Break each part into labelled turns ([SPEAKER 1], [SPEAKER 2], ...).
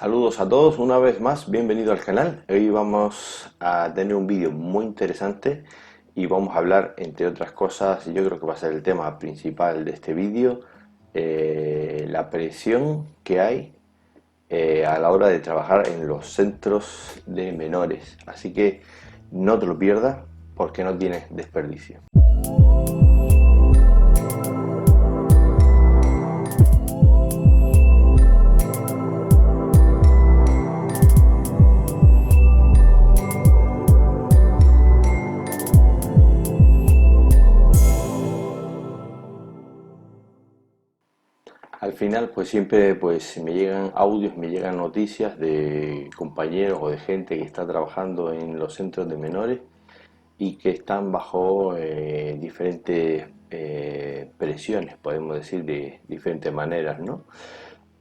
[SPEAKER 1] Saludos a todos, una vez más, bienvenido al canal. Hoy vamos a tener un vídeo muy interesante y vamos a hablar, entre otras cosas, yo creo que va a ser el tema principal de este vídeo, la presión que hay a la hora de trabajar en los centros de menores. Así que no te lo pierdas porque no tiene desperdicio. Al final, pues siempre pues me llegan audios, me llegan noticias de compañeros o de gente que está trabajando en los centros de menores y que están bajo diferentes presiones, podemos decir de diferentes maneras, ¿no?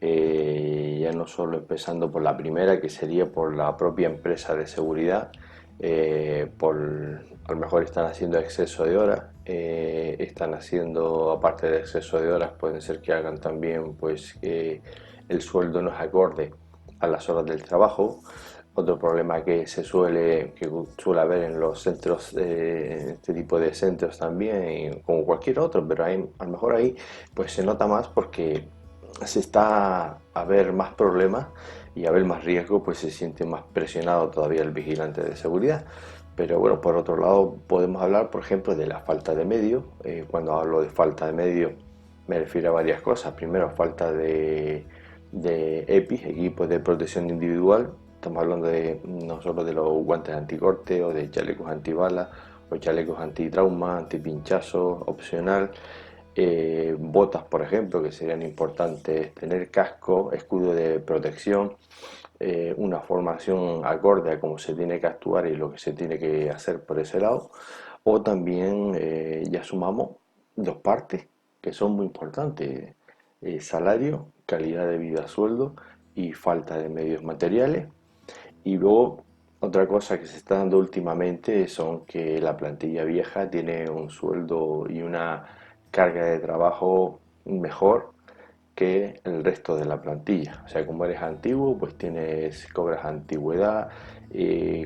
[SPEAKER 1] Ya no solo empezando por la primera, que sería por la propia empresa de seguridad, a lo mejor están haciendo exceso de horas, están haciendo, aparte de exceso de horas, pueden ser que hagan también pues que el sueldo no es acorde a las horas del trabajo. Otro problema que suele haber en los centros, este tipo de centros también, como cualquier otro, pero a lo mejor ahí pues se nota más porque se está a ver más problemas y a ver más riesgo, pues se siente más presionado todavía el vigilante de seguridad. Pero bueno, por otro lado podemos hablar, por ejemplo, de la falta de medios. Cuando hablo de falta de medios me refiero a varias cosas. Primero, falta de EPIs, equipos de protección individual. Estamos hablando no solo de los guantes anticorte o de chalecos antibalas o chalecos antitrauma, antipinchazo, opcional. Botas, por ejemplo, que serían importantes tener, casco, escudo de protección, una formación acorde a cómo se tiene que actuar y lo que se tiene que hacer por ese lado. O también ya sumamos dos partes que son muy importantes: salario, calidad de vida, sueldo y falta de medios materiales. Y luego otra cosa que se está dando últimamente son que la plantilla vieja tiene un sueldo y una carga de trabajo mejor que el resto de la plantilla. O sea, como eres antiguo, pues cobras antigüedad,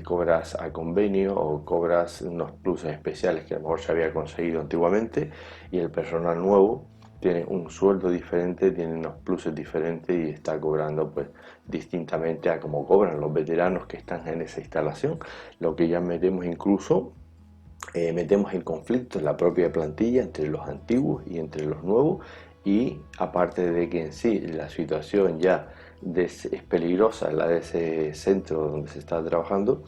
[SPEAKER 1] cobras a convenio o cobras unos pluses especiales que a lo mejor se había conseguido antiguamente, y el personal nuevo tiene un sueldo diferente, tiene unos pluses diferentes y está cobrando pues distintamente a como cobran los veteranos que están en esa instalación, lo que ya metemos en conflicto la propia plantilla entre los antiguos y entre los nuevos. Y aparte de que en sí la situación ya es peligrosa, la de ese centro donde se está trabajando,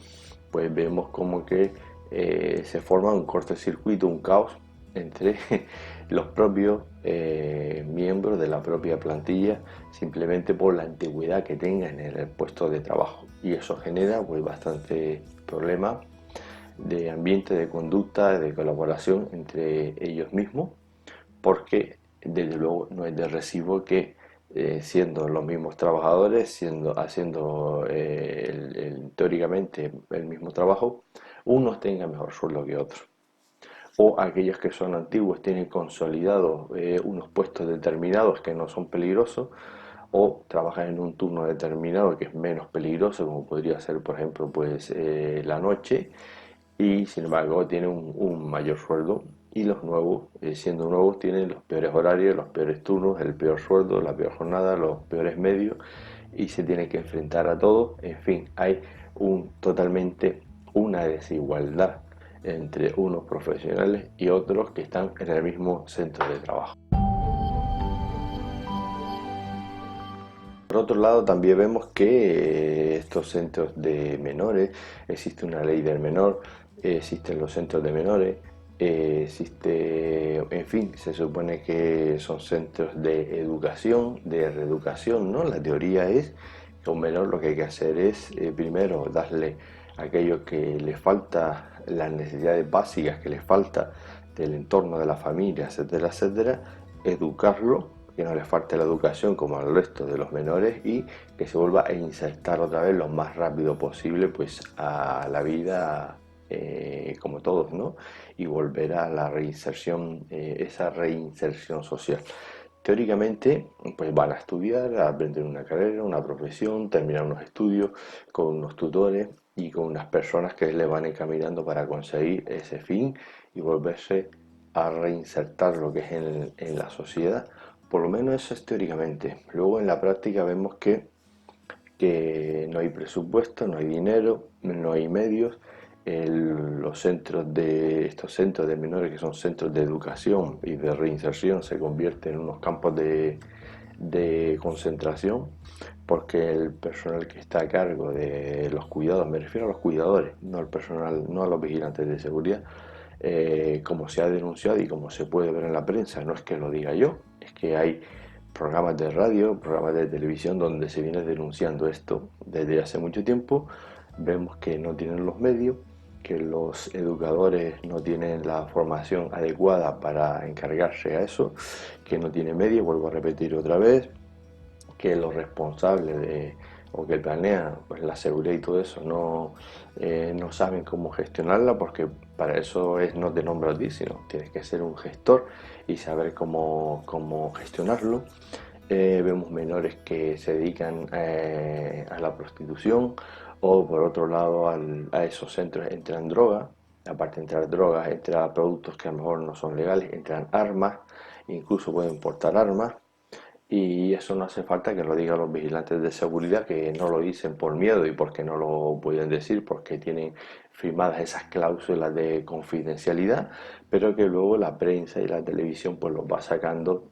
[SPEAKER 1] pues vemos como que se forma un cortocircuito, un caos entre los propios miembros de la propia plantilla, simplemente por la antigüedad que tengan en el puesto de trabajo, y eso genera pues bastante problema de ambiente, de conducta, de colaboración entre ellos mismos, porque desde luego no es de recibo que siendo los mismos trabajadores, haciendo teóricamente el mismo trabajo, unos tengan mejor sueldo que otros. O aquellos que son antiguos tienen consolidados unos puestos determinados que no son peligrosos, o trabajan en un turno determinado que es menos peligroso, como podría ser, por ejemplo, pues la noche, y sin embargo tienen un mayor sueldo. Y los nuevos, siendo nuevos, tienen los peores horarios, los peores turnos, el peor sueldo, la peor jornada, los peores medios, y se tienen que enfrentar a todo. En fin, hay totalmente una desigualdad entre unos profesionales y otros que están en el mismo centro de trabajo. Por otro lado, también vemos que estos centros de menores, existe una ley del menor, existen los centros de menores, en fin, se supone que son centros de educación, de reeducación, ¿no? La teoría es que a un menor lo que hay que hacer es, primero, darle aquello que le falta, las necesidades básicas que le falta del entorno de la familia, etcétera, etcétera, educarlo, que no les falte la educación como al resto de los menores, y que se vuelva a insertar otra vez lo más rápido posible pues a la vida, como todos, ¿no? Y volver a la reinserción, esa reinserción social. Teóricamente, pues van a estudiar, a aprender una carrera, una profesión, terminar unos estudios con unos tutores y con unas personas que les van encaminando para conseguir ese fin y volverse a reinsertar lo que es en la sociedad. Por lo menos eso es teóricamente. Luego en la práctica vemos que no hay presupuesto, no hay dinero, no hay medios. Los centros estos centros de menores, que son centros de educación y de reinserción, se convierten en unos campos de concentración, porque el personal que está a cargo de los cuidados, me refiero a los cuidadores, no al personal, no a los vigilantes de seguridad, como se ha denunciado y como se puede ver en la prensa, no es que lo diga yo, es que hay programas de radio, programas de televisión donde se viene denunciando esto desde hace mucho tiempo. Vemos que no tienen los medios, que los educadores no tienen la formación adecuada para encargarse a eso, que no tiene medios, vuelvo a repetir otra vez, que los responsables o que planean pues, la seguridad y todo eso no saben cómo gestionarla, porque para eso no te nombro a ti, sino tienes que ser un gestor y saber cómo gestionarlo. Vemos menores que se dedican a la prostitución, o por otro lado a esos centros entran drogas, aparte de entrar drogas, entran productos que a lo mejor no son legales, entran armas, incluso pueden portar armas. Y eso no hace falta que lo digan los vigilantes de seguridad, que no lo dicen por miedo y porque no lo pueden decir, porque tienen firmadas esas cláusulas de confidencialidad, pero que luego la prensa y la televisión pues los va sacando,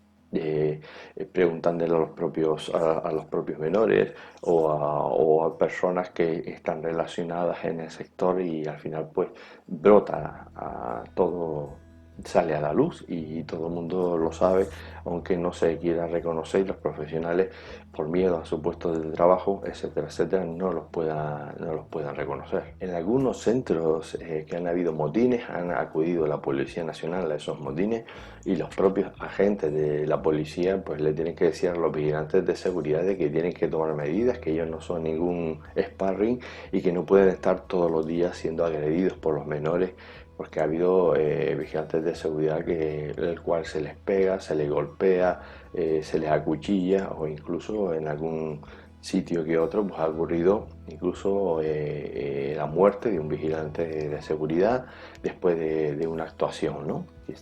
[SPEAKER 1] preguntándole a los propios menores o a personas que están relacionadas en el sector, y al final pues brota a todo, sale a la luz y todo el mundo lo sabe, aunque no se quiera reconocer, los profesionales por miedo a su puesto de trabajo, etcétera, etcétera, no los puedan reconocer. En algunos centros que han habido motines, han acudido la Policía Nacional a esos motines, y los propios agentes de la policía pues le tienen que decir a los vigilantes de seguridad de que tienen que tomar medidas, que ellos no son ningún sparring y que no pueden estar todos los días siendo agredidos por los menores, porque ha habido vigilantes de seguridad el cual se les pega, se les golpea, se les acuchilla, o incluso en algún sitio que otro pues ha ocurrido incluso la muerte de un vigilante de seguridad después de una actuación, ¿no? Y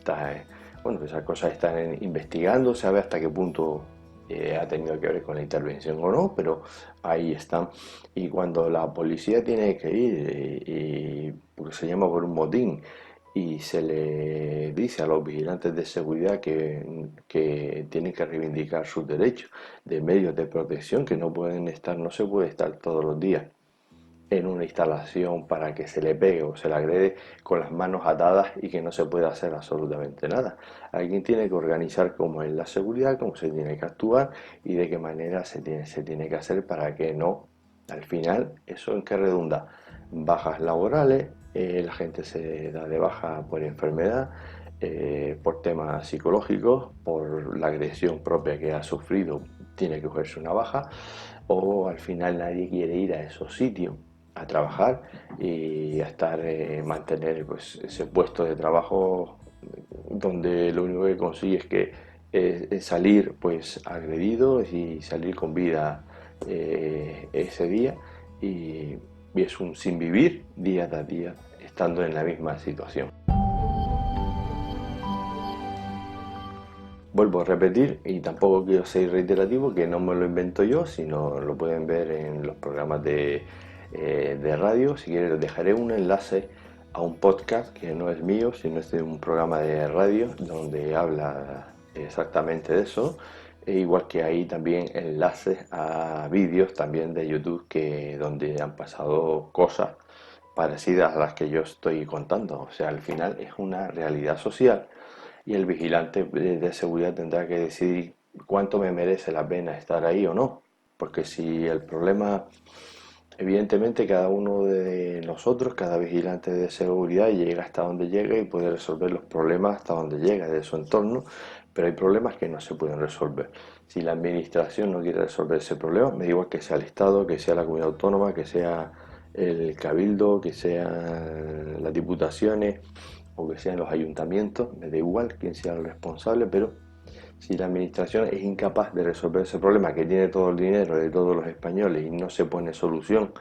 [SPEAKER 1] bueno, esas cosas están investigando, se sabe hasta qué punto ha tenido que ver con la intervención o no, pero ahí están. Y cuando la policía tiene que ir porque se llama por un motín, y se le dice a los vigilantes de seguridad que tienen que reivindicar sus derechos de medios de protección, que no se puede estar todos los días en una instalación para que se le pegue o se le agrede con las manos atadas y que no se puede hacer absolutamente nada. Alguien tiene que organizar cómo es la seguridad, cómo se tiene que actuar y de qué manera se tiene que hacer para que no, al final, ¿eso en qué redunda? Bajas laborales, la gente se da de baja por enfermedad, por temas psicológicos, por la agresión propia que ha sufrido, tiene que cogerse una baja, o al final nadie quiere ir a esos sitios a trabajar y a estar, mantener pues, ese puesto de trabajo donde lo único que consigue es salir pues agredido y salir con vida ese día, y, y es un sin vivir día tras día estando en la misma situación. Vuelvo a repetir, y tampoco quiero ser reiterativo, que no me lo invento yo, sino lo pueden ver en los programas de radio. Si quieren, les dejaré un enlace a un podcast que no es mío, sino es de un programa de radio donde habla exactamente de eso. Igual que hay también enlaces a vídeos también de YouTube donde han pasado cosas parecidas a las que yo estoy contando. O sea, al final es una realidad social, y el vigilante de seguridad tendrá que decidir cuánto me merece la pena estar ahí o no. Porque si el problema, evidentemente cada uno de nosotros, cada vigilante de seguridad llega hasta donde llega y puede resolver los problemas hasta donde llega de su entorno, pero hay problemas que no se pueden resolver. Si la administración no quiere resolver ese problema, me da igual que sea el Estado, que sea la comunidad autónoma, que sea el cabildo, que sean las diputaciones o que sean los ayuntamientos, me da igual quién sea el responsable, pero Si la administración es incapaz de resolver ese problema, que tiene todo el dinero de todos los españoles y no se pone solución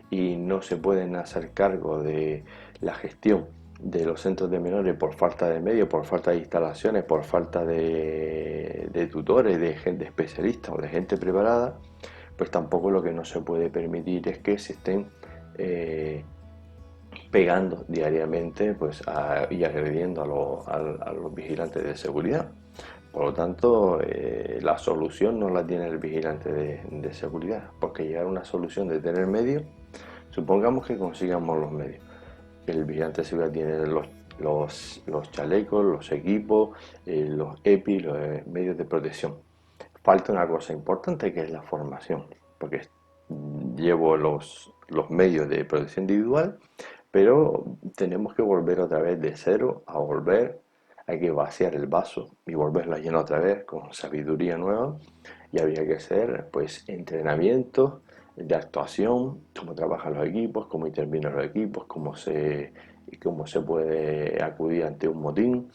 [SPEAKER 1] y no se pueden hacer cargo de la gestión de los centros de menores por falta de medios, por falta de instalaciones, por falta de tutores, de gente especialista o de gente preparada, pues tampoco lo que no se puede permitir es que se estén pegando diariamente pues, y agrediendo a los vigilantes de seguridad. Por lo tanto, la solución no la tiene el vigilante de seguridad, porque llegar a una solución de tener medios, supongamos que consigamos los medios, que el vigilante de seguridad tiene los chalecos, los equipos, los EPI, los medios de protección. Falta una cosa importante que es la formación, porque llevo los medios de protección individual, pero tenemos que volver otra vez de cero a volver, hay que vaciar el vaso y volverlo a llenar otra vez con sabiduría nueva y habría que hacer pues entrenamientos de actuación, cómo trabajan los equipos, cómo intervienen los equipos, cómo se puede acudir ante un motín,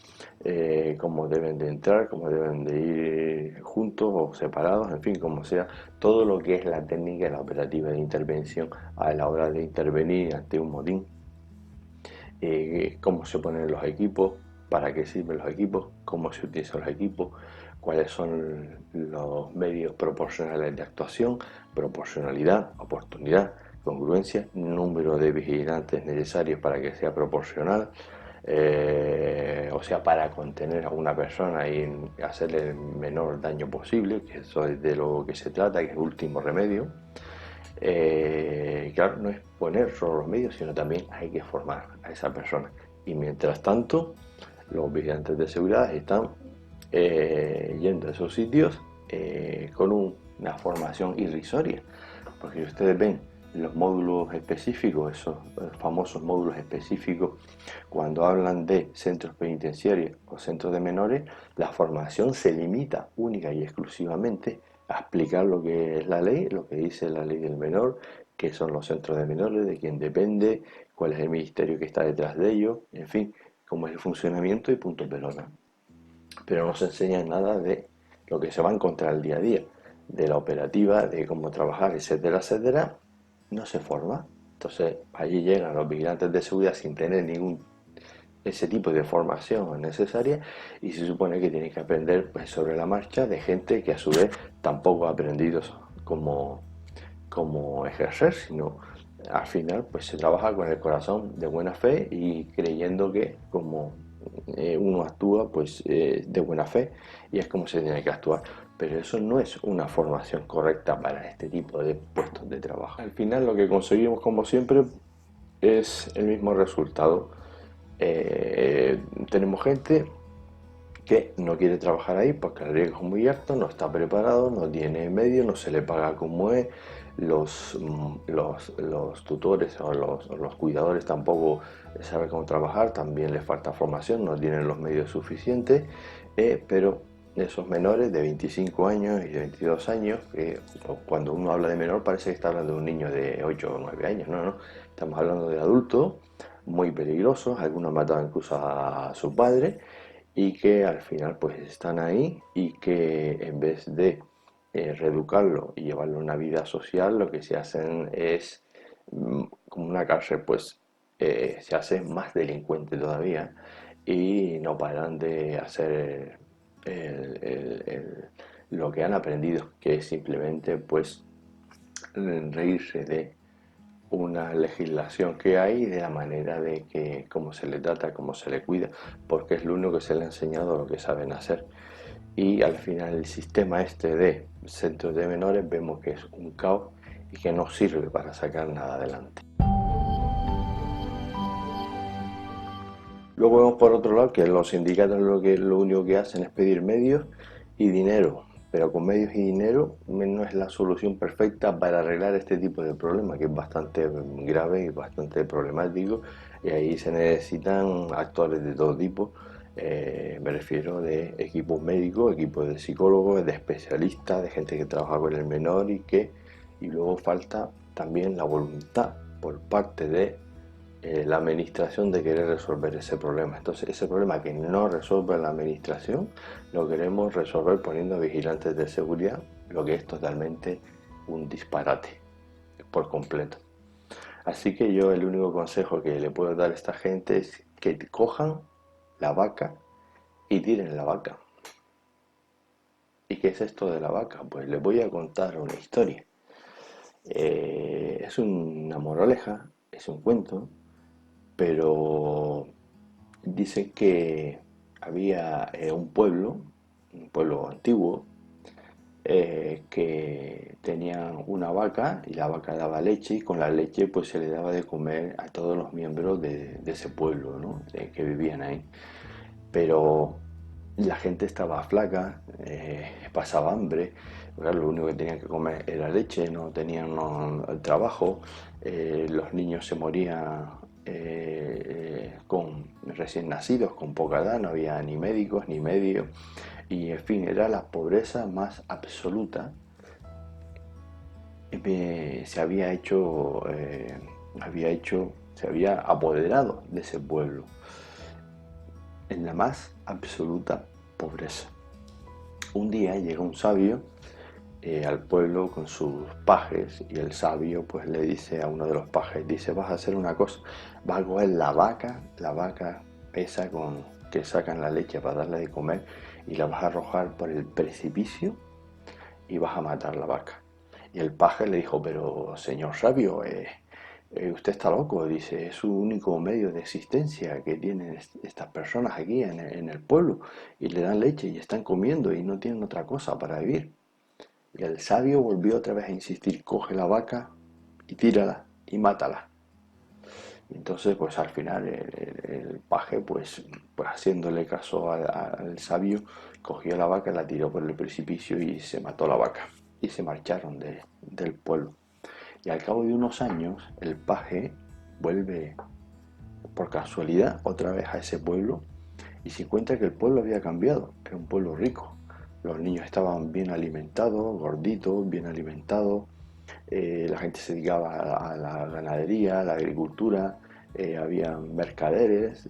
[SPEAKER 1] cómo deben de entrar, cómo deben de ir juntos o separados, en fin, como sea, todo lo que es la técnica y la operativa de intervención a la hora de intervenir ante un motín, cómo se ponen los equipos, para qué sirven los equipos, cómo se utilizan los equipos, cuáles son los medios proporcionales de actuación, proporcionalidad, oportunidad, congruencia, número de vigilantes necesarios para que sea proporcional, o sea, para contener a una persona y hacerle el menor daño posible, que eso es de lo que se trata, que es el último remedio. Claro, no es poner solo los medios, sino también hay que formar a esa persona. Y mientras tanto, los vigilantes de seguridad están yendo a esos sitios con una formación irrisoria. Porque si ustedes ven los módulos específicos, esos famosos módulos específicos, cuando hablan de centros penitenciarios o centros de menores, la formación se limita única y exclusivamente a explicar lo que es la ley, lo que dice la ley del menor, qué son los centros de menores, de quién depende, cuál es el ministerio que está detrás de ellos, en fin, cómo es el funcionamiento y punto pelota. Pero no se enseña nada de lo que se va a encontrar el día a día, de la operativa, de cómo trabajar, etcétera, etcétera, no se forma. Entonces allí llegan los vigilantes de seguridad sin tener ningún ese tipo de formación necesaria y se supone que tienen que aprender pues, sobre la marcha de gente que a su vez tampoco ha aprendido cómo ejercer, sino al final pues se trabaja con el corazón de buena fe y creyendo que como uno actúa pues de buena fe y es como se tiene que actuar, pero eso no es una formación correcta para este tipo de puestos de trabajo. Al final lo que conseguimos como siempre es el mismo resultado. Tenemos gente que no quiere trabajar ahí porque el riesgo es muy alto, no está preparado, no tiene medios, no se le paga como es, los tutores o los cuidadores tampoco saben cómo trabajar, también les falta formación, no tienen los medios suficientes, pero esos menores de 25 años y de 22 años, que cuando uno habla de menor parece que está hablando de un niño de 8 o 9 años, no, estamos hablando de adultos muy peligrosos, algunos mataban incluso a su padre y que al final pues están ahí y que en vez de reeducarlo y llevarlo a una vida social, lo que se hacen es como una cárcel, pues se hace más delincuente todavía y no paran de hacer lo que han aprendido, que es simplemente pues reírse de una legislación que hay, de la manera de que cómo se le trata, cómo se le cuida, porque es lo único que se le ha enseñado lo que saben hacer. Y al final el sistema este de centros de menores vemos que es un caos y que no sirve para sacar nada adelante. Luego vemos por otro lado que los sindicatos lo único que hacen es pedir medios y dinero, pero con medios y dinero no es la solución perfecta para arreglar este tipo de problemas, que es bastante grave y bastante problemático, y ahí se necesitan actores de todo tipo, me refiero de equipos médicos, equipos de psicólogos, de especialistas, de gente que trabaja con el menor y luego falta también la voluntad por parte de la administración de querer resolver ese problema. Entonces, ese problema que no resuelve la administración, lo queremos resolver poniendo vigilantes de seguridad, lo que es totalmente un disparate por completo. Así que yo el único consejo que le puedo dar a esta gente es que cojan la vaca y tiren la vaca. ¿Y qué es esto de la vaca? Pues les voy a contar una historia. Es una moraleja, es un cuento, pero dicen que había un pueblo antiguo, que tenía una vaca y la vaca daba leche y con la leche pues se le daba de comer a todos los miembros de ese pueblo, ¿no? Que vivían ahí. Pero la gente estaba flaca, pasaba hambre, claro, lo único que tenían que comer era leche, no tenían trabajo, los niños se morían con recién nacidos, con poca edad, no había ni médicos ni medios, y en fin, era la pobreza más absoluta. Se se había apoderado de ese pueblo en la más absoluta pobreza. Un día llega un sabio al pueblo con sus pajes y el sabio pues le dice a uno de los pajes, dice, vas a hacer una cosa, vas a coger la vaca esa que sacan la leche para darle de comer y la vas a arrojar por el precipicio y vas a matar la vaca. Y el paje le dijo, pero señor sabio, usted está loco, dice, es su único medio de existencia que tienen estas personas aquí en el pueblo y le dan leche y están comiendo y no tienen otra cosa para vivir. Y el sabio volvió otra vez a insistir, coge la vaca y tírala y mátala. Y entonces pues al final el paje pues haciéndole caso al sabio cogió la vaca, la tiró por el precipicio y se mató la vaca. Y se marcharon del pueblo. Y al cabo de unos años el paje vuelve por casualidad otra vez a ese pueblo y se encuentra que el pueblo había cambiado, era un pueblo rico. Los niños estaban bien alimentados, gorditos, bien alimentados, la gente se dedicaba a la ganadería, a la agricultura, había mercaderes,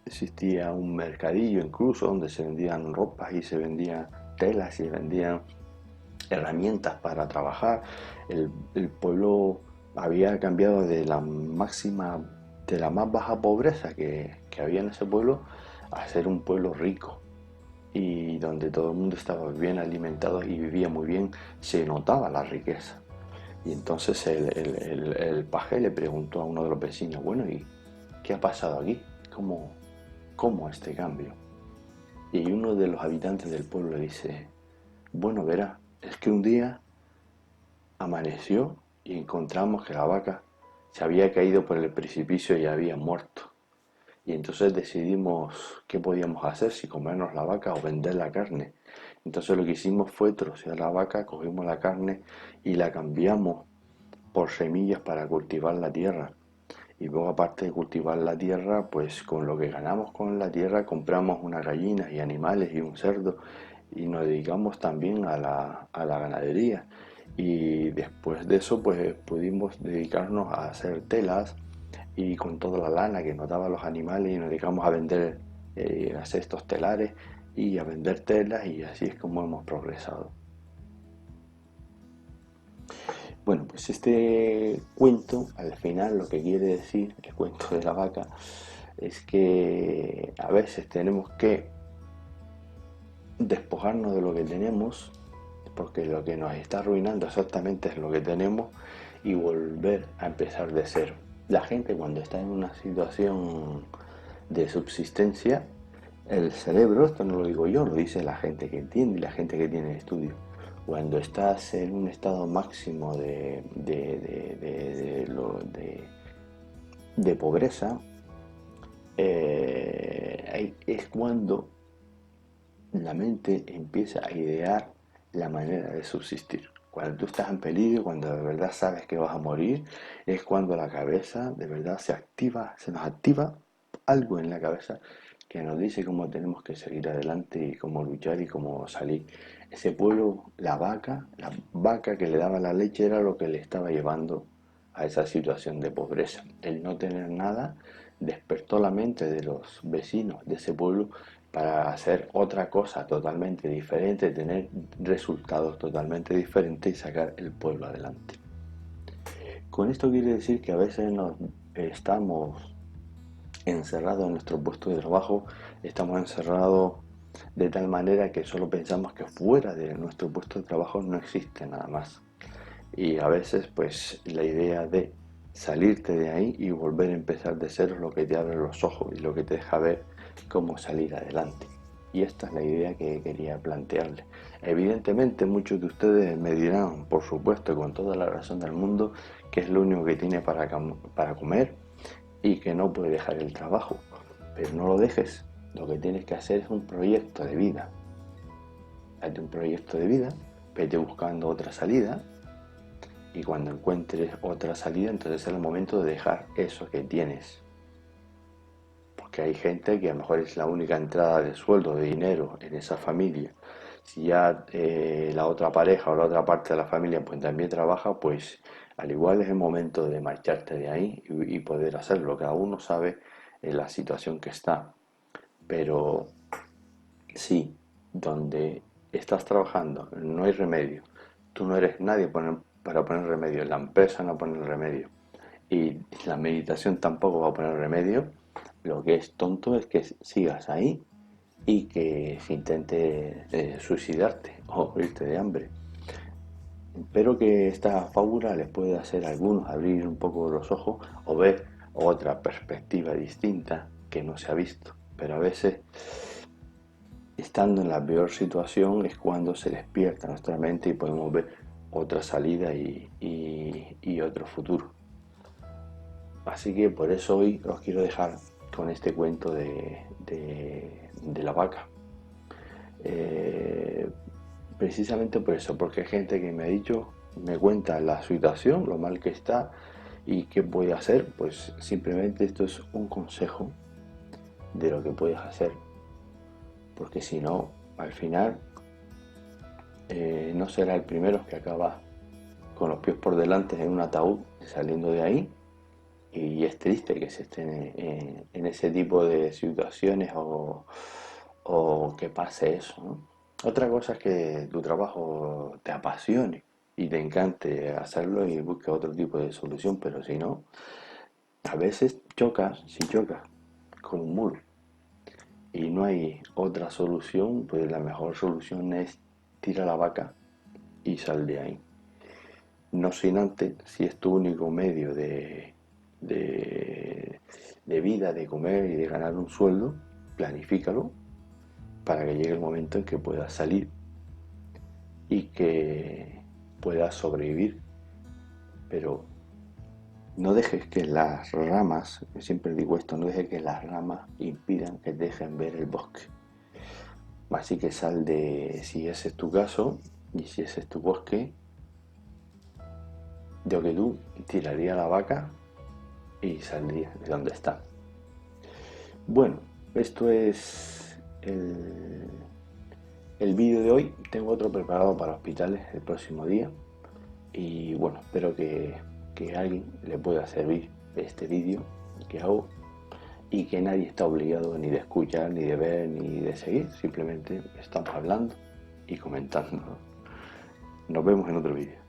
[SPEAKER 1] existía un mercadillo incluso donde se vendían ropas y se vendían telas y se vendían herramientas para trabajar. El pueblo había cambiado de la más baja pobreza que había en ese pueblo a ser un pueblo rico y donde todo el mundo estaba bien alimentado y vivía muy bien, se notaba la riqueza. Y entonces el paje le preguntó a uno de los vecinos, bueno, ¿y qué ha pasado aquí? ¿Cómo este cambio? Y uno de los habitantes del pueblo le dice, bueno, verá, es que un día amaneció y encontramos que la vaca se había caído por el precipicio y había muerto. Y entonces decidimos qué podíamos hacer, si comernos la vaca o vender la carne. Entonces lo que hicimos fue trocear la vaca, cogimos la carne y la cambiamos por semillas para cultivar la tierra. Y luego aparte de cultivar la tierra, pues con lo que ganamos con la tierra compramos unas gallinas y animales y un cerdo y nos dedicamos también a la ganadería. Y después de eso, pues pudimos dedicarnos a hacer telas y con toda la lana que nos daban los animales y nos dedicamos a vender, a hacer estos telares y a vender telas y así es como hemos progresado. Bueno, pues este cuento, al final lo que quiere decir, el cuento de la vaca, es que a veces tenemos que despojarnos de lo que tenemos, porque lo que nos está arruinando exactamente es lo que tenemos, y volver a empezar de cero. La gente cuando está en una situación de subsistencia, el cerebro, esto no lo digo yo, lo dice la gente que entiende y la gente que tiene estudio. Cuando estás en un estado máximo de pobreza, es cuando la mente empieza a idear la manera de subsistir. Cuando tú estás en peligro, cuando de verdad sabes que vas a morir, es cuando la cabeza de verdad se activa, se nos activa algo en la cabeza que nos dice cómo tenemos que seguir adelante y cómo luchar y cómo salir. Ese pueblo, la vaca que le daba la leche era lo que le estaba llevando a esa situación de pobreza. El no tener nada despertó la mente de los vecinos de ese pueblo para hacer otra cosa totalmente diferente, tener resultados totalmente diferentes y sacar el pueblo adelante. Con esto quiere decir que a veces nos estamos encerrados en nuestro puesto de trabajo, estamos encerrados de tal manera que solo pensamos que fuera de nuestro puesto de trabajo no existe nada más. Y a veces pues la idea de salirte de ahí y volver a empezar de cero es lo que te abre los ojos y lo que te deja ver cómo salir adelante. Y esta es la idea que quería plantearle. Evidentemente muchos de ustedes me dirán, por supuesto, con toda la razón del mundo, que es lo único que tiene para comer y que no puede dejar el trabajo. Pero no lo dejes. Lo que tienes que hacer es un proyecto de vida. Hazte un proyecto de vida, vete buscando otra salida y cuando encuentres otra salida, entonces es el momento de dejar eso que tienes. Porque hay gente que a lo mejor es la única entrada de sueldo, de dinero en esa familia. Si ya la otra pareja o la otra parte de la familia pues también trabaja, pues al igual es el momento de marcharte de ahí y poder hacerlo. Cada uno sabe la situación que está. Pero sí, donde estás trabajando no hay remedio. Tú no eres nadie para poner remedio. La empresa no pone el remedio. Y la meditación tampoco va a poner remedio. Lo que es tonto es que sigas ahí y que se intente suicidarte o morirte de hambre. Espero que esta fábula les pueda hacer a algunos abrir un poco los ojos o ver otra perspectiva distinta que no se ha visto. Pero a veces, estando en la peor situación, es cuando se despierta nuestra mente y podemos ver otra salida y otro futuro. Así que por eso hoy os quiero dejar con este cuento de la vaca. Precisamente por eso, porque hay gente que me ha dicho, me cuenta la situación, lo mal que está y qué puede hacer. Pues simplemente esto es un consejo de lo que puedes hacer, porque si no, al final no será el primero que acaba con los pies por delante en un ataúd saliendo de ahí. Y es triste que se estén en ese tipo de situaciones o que pase eso, ¿no? Otra cosa es que tu trabajo te apasione y te encante hacerlo y busques otro tipo de solución, pero si no, a veces si chocas con un muro y no hay otra solución, pues la mejor solución es tira la vaca y sal de ahí. No sin antes, si es tu único medio de vida, de comer y de ganar un sueldo, planifícalo para que llegue el momento en que puedas salir y que puedas sobrevivir. Pero no dejes que las ramas, siempre digo esto, no dejes que las ramas impidan que te dejen ver el bosque. Así que sal de, si ese es tu caso y si ese es tu bosque, yo que tú tiraría la vaca y saldría de donde está. Bueno, esto es el vídeo de hoy. Tengo otro preparado para hospitales el próximo día. Y bueno, espero que a alguien le pueda servir este vídeo que hago y que nadie está obligado ni de escuchar, ni de ver, ni de seguir. Simplemente estamos hablando y comentando. Nos vemos en otro vídeo.